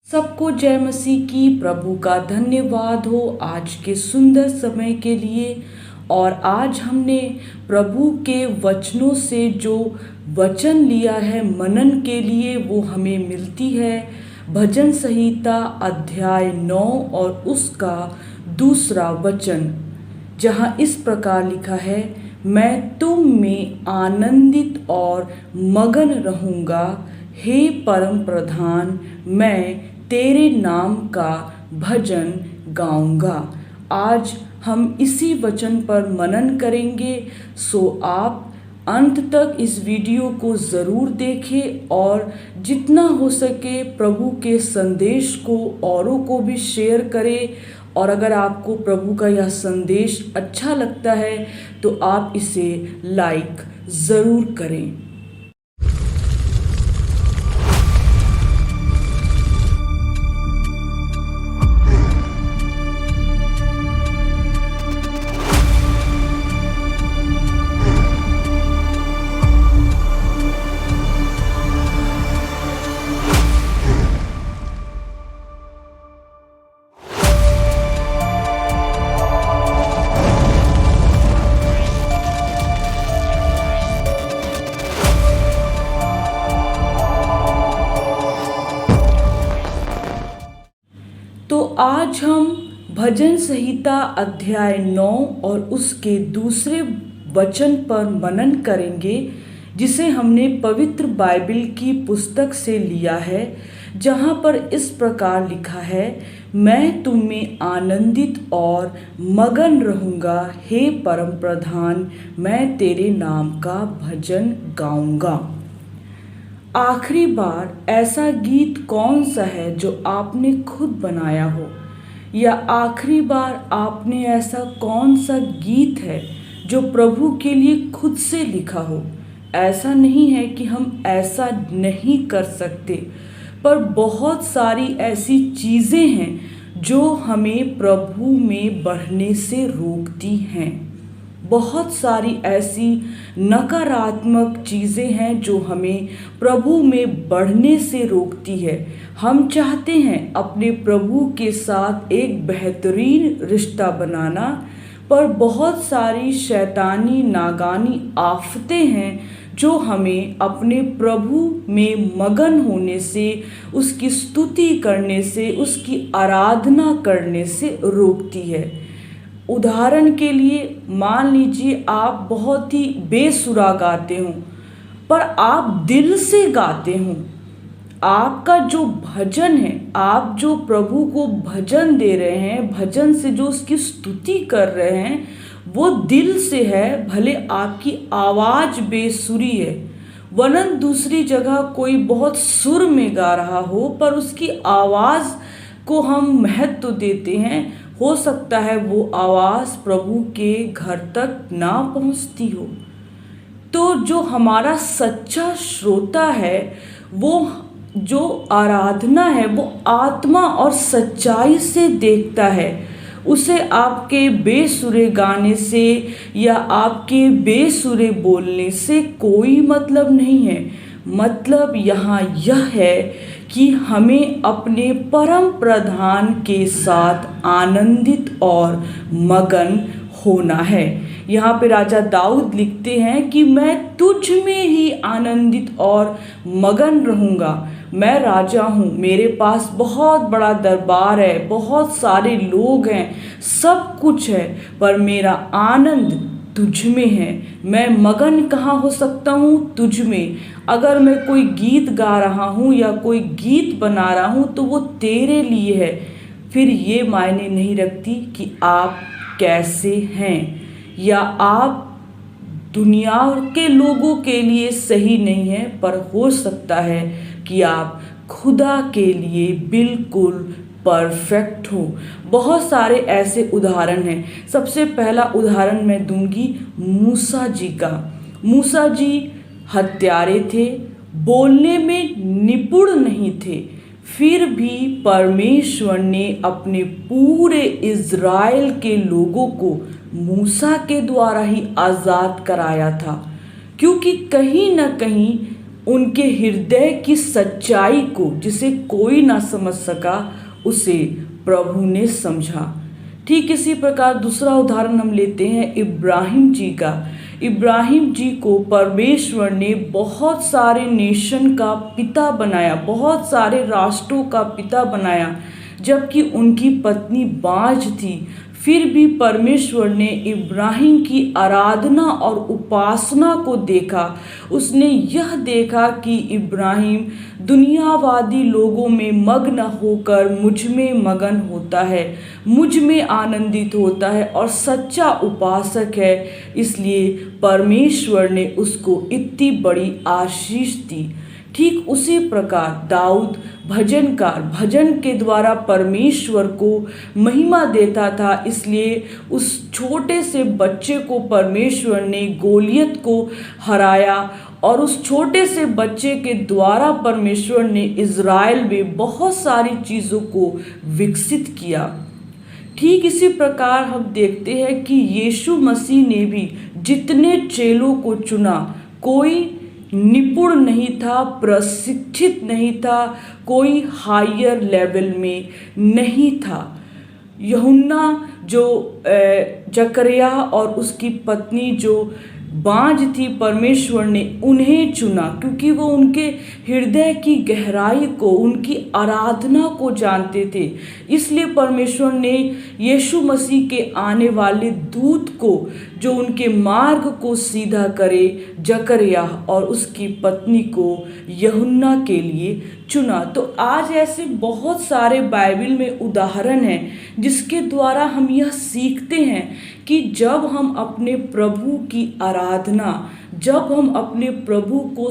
सबको जय मसीह की। प्रभु का धन्यवाद हो आज के सुंदर समय के लिए। और आज हमने प्रभु के वचनों से जो वचन लिया है मनन के लिए, वो हमें मिलती है भजन संहिता अध्याय 9 और उसका दूसरा वचन, जहाँ इस प्रकार लिखा है, मैं तुम में आनंदित और मगन रहूँगा, हे परम प्रधान, मैं तेरे नाम का भजन गाऊंगा। आज हम इसी वचन पर मनन करेंगे, सो आप अंत तक इस वीडियो को ज़रूर देखें और जितना हो सके प्रभु के संदेश को औरों को भी शेयर करें। और अगर आपको प्रभु का यह संदेश अच्छा लगता है तो आप इसे लाइक ज़रूर करें। तो आज हम भजन संहिता अध्याय 9 और उसके दूसरे वचन पर मनन करेंगे, जिसे हमने पवित्र बाइबल की पुस्तक से लिया है, जहाँ पर इस प्रकार लिखा है, मैं तुम में आनंदित और मगन रहूँगा, हे परम प्रधान, मैं तेरे नाम का भजन गाऊँगा। आखिरी बार ऐसा गीत कौन सा है जो आपने खुद बनाया हो, या आखिरी बार आपने ऐसा कौन सा गीत है जो प्रभु के लिए खुद से लिखा हो। ऐसा नहीं है कि हम ऐसा नहीं कर सकते, पर बहुत सारी ऐसी चीज़ें हैं जो हमें प्रभु में बढ़ने से रोकती हैं। बहुत सारी ऐसी नकारात्मक चीज़ें हैं जो हमें प्रभु में बढ़ने से रोकती है। हम चाहते हैं अपने प्रभु के साथ एक बेहतरीन रिश्ता बनाना, पर बहुत सारी शैतानी नागानी आफतें हैं जो हमें अपने प्रभु में मगन होने से, उसकी स्तुति करने से, उसकी आराधना करने से रोकती है। उदाहरण के लिए मान लीजिए आप बहुत ही बेसुरा गाते हो, पर आप दिल से गाते हो। आपका जो भजन है, आप जो प्रभु को भजन दे रहे हैं, भजन से जो उसकी स्तुति कर रहे हैं, वो दिल से है। भले आपकी आवाज़ बेसुरी है, वरन दूसरी जगह कोई बहुत सुर में गा रहा हो, पर उसकी आवाज़ को हम महत्व देते हैं। हो सकता है वो आवाज़ प्रभु के घर तक ना पहुंचती हो। तो जो हमारा सच्चा श्रोता है, वो जो आराधना है, वो आत्मा और सच्चाई से देखता है। उसे आपके बेसुरे गाने से या आपके बेसुरे बोलने से कोई मतलब नहीं है। मतलब यहाँ यह है कि हमें अपने परम प्रधान के साथ आनंदित और मगन होना है। यहाँ पे राजा दाऊद लिखते हैं कि मैं तुझ में ही आनंदित और मगन रहूँगा। मैं राजा हूँ, मेरे पास बहुत बड़ा दरबार है, बहुत सारे लोग हैं, सब कुछ है, पर मेरा आनंद तुझ में है। मैं मगन कहाँ हो सकता हूँ? तुझ में। अगर मैं कोई गीत गा रहा हूँ या कोई गीत बना रहा हूँ तो वो तेरे लिए है। फिर ये मायने नहीं रखती कि आप कैसे हैं, या आप दुनिया के लोगों के लिए सही नहीं है, पर हो सकता है कि आप खुदा के लिए बिल्कुल परफेक्ट हो। बहुत सारे ऐसे उदाहरण हैं। सबसे पहला उदाहरण मैं दूंगी मूसा जी का। मूसा जी हत्यारे थे, बोलने में निपुण नहीं थे, फिर भी परमेश्वर ने अपने पूरे इज़राइल के लोगों को मूसा के द्वारा ही आज़ाद कराया था, क्योंकि कहीं न कहीं उनके हृदय की सच्चाई को, जिसे कोई ना समझ सका, उसे प्रभु ने समझा। ठीक इसी प्रकार दूसरा उदाहरण हम लेते हैं इब्राहिम जी का। इब्राहिम जी को परमेश्वर ने बहुत सारे नेशन का पिता बनाया, बहुत सारे राष्ट्रों का पिता बनाया, जबकि उनकी पत्नी बाँझ थी। फिर भी परमेश्वर ने इब्राहिम की आराधना और उपासना को देखा। उसने यह देखा कि इब्राहिम दुनियावादी लोगों में मग्न होकर मुझ में मगन होता है, मुझ में आनंदित होता है और सच्चा उपासक है। इसलिए परमेश्वर ने उसको इतनी बड़ी आशीष दी। ठीक उसी प्रकार दाऊद भजनकार भजन के द्वारा परमेश्वर को महिमा देता था। इसलिए उस छोटे से बच्चे को परमेश्वर ने गोलियत को हराया और उस छोटे से बच्चे के द्वारा परमेश्वर ने इज़राइल में बहुत सारी चीज़ों को विकसित किया। ठीक इसी प्रकार हम देखते हैं कि यीशु मसीह ने भी जितने चेलों को चुना, कोई निपुण नहीं था, प्रशिक्षित नहीं था, कोई हायर लेवल में नहीं था। यूहन्ना जो जकरिया और उसकी पत्नी जो बाँझ थी, परमेश्वर ने उन्हें चुना क्योंकि वो उनके हृदय की गहराई को, उनकी आराधना को जानते थे। इसलिए परमेश्वर ने यीशु मसीह के आने वाले दूत को, जो उनके मार्ग को सीधा करे, जकरिया और उसकी पत्नी को यूहन्ना के लिए चुना। तो आज ऐसे बहुत सारे बाइबल में उदाहरण हैं जिसके द्वारा हम यह सीखते हैं कि जब हम अपने प्रभु की आराधना, जब हम अपने प्रभु को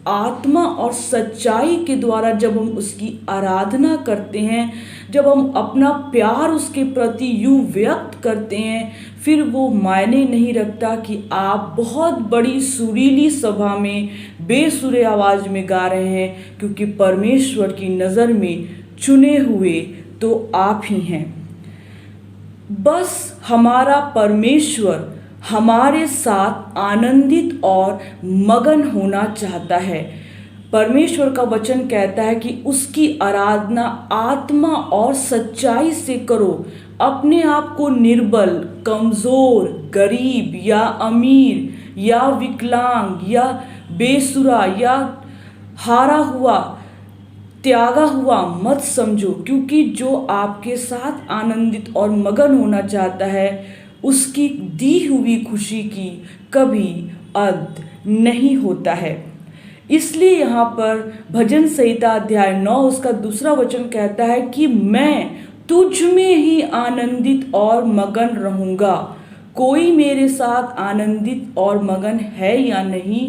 आत्मा और सच्चाई के द्वारा जब हम उसकी आराधना करते हैं, जब हम अपना प्यार उसके प्रति यूँ व्यक्त करते हैं, फिर वो मायने नहीं रखता कि आप बहुत बड़ी सुरीली सभा में बेसुरे आवाज़ में गा रहे हैं, क्योंकि परमेश्वर की नज़र में चुने हुए तो आप ही हैं। बस हमारा परमेश्वर हमारे साथ आनंदित और मगन होना चाहता है। परमेश्वर का वचन कहता है कि उसकी आराधना आत्मा और सच्चाई से करो। अपने आप को निर्बल, कमज़ोर, गरीब या अमीर या विकलांग या बेसुरा या हारा हुआ, त्यागा हुआ मत समझो, क्योंकि जो आपके साथ आनंदित और मगन होना चाहता है, उसकी दी हुई खुशी की कभी अंत नहीं होता है। इसलिए यहाँ पर भजन संहिता अध्याय 9 उसका दूसरा वचन कहता है कि मैं तुझ में ही आनंदित और मगन रहूँगा। कोई मेरे साथ आनंदित और मगन है या नहीं?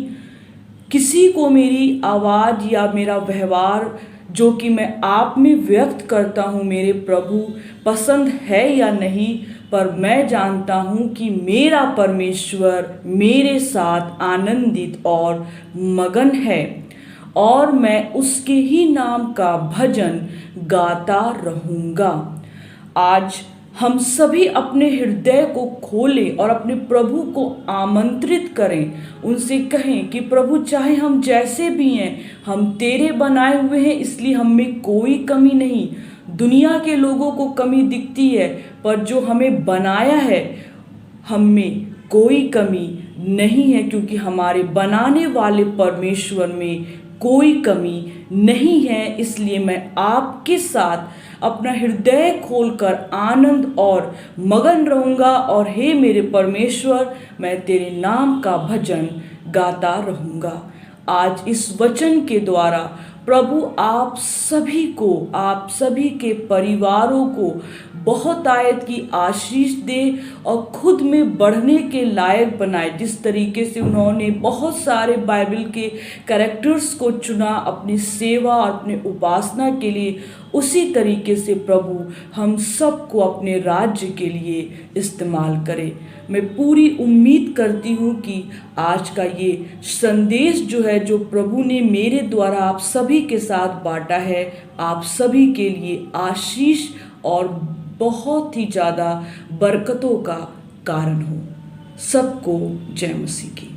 किसी को मेरी आवाज़ या मेरा व्यवहार जो कि मैं आप में व्यक्त करता हूँ मेरे प्रभु पसंद है या नहीं? पर मैं जानता हूँ कि मेरा परमेश्वर मेरे साथ आनंदित और मगन है और मैं उसके ही नाम का भजन गाता रहूँगा। आज हम सभी अपने हृदय को खोलें और अपने प्रभु को आमंत्रित करें, उनसे कहें कि प्रभु चाहे हम जैसे भी हैं, हम तेरे बनाए हुए हैं, इसलिए हम में कोई कमी नहीं। दुनिया के लोगों को कमी दिखती है, पर जो हमें बनाया है हम में कोई कमी नहीं है, क्योंकि हमारे बनाने वाले परमेश्वर में कोई कमी नहीं है। इसलिए मैं आपके साथ अपना हृदय खोलकर आनंद और मगन रहूँगा और हे मेरे परमेश्वर, मैं तेरे नाम का भजन गाता रहूँगा। आज इस वचन के द्वारा प्रभु आप सभी को, आप सभी के परिवारों को बहुत आयत की आशीष दे और खुद में बढ़ने के लायक बनाए। जिस तरीके से उन्होंने बहुत सारे बाइबल के कैरेक्टर्स को चुना अपनी सेवा और अपने उपासना के लिए, उसी तरीके से प्रभु हम सबको अपने राज्य के लिए इस्तेमाल करे। मैं पूरी उम्मीद करती हूँ कि आज का ये संदेश जो है, जो प्रभु ने मेरे द्वारा आप सभी के साथ बांटा है, आप सभी के लिए आशीष और बहुत ही ज़्यादा बरकतों का कारण हो। सबको जय मसीह की।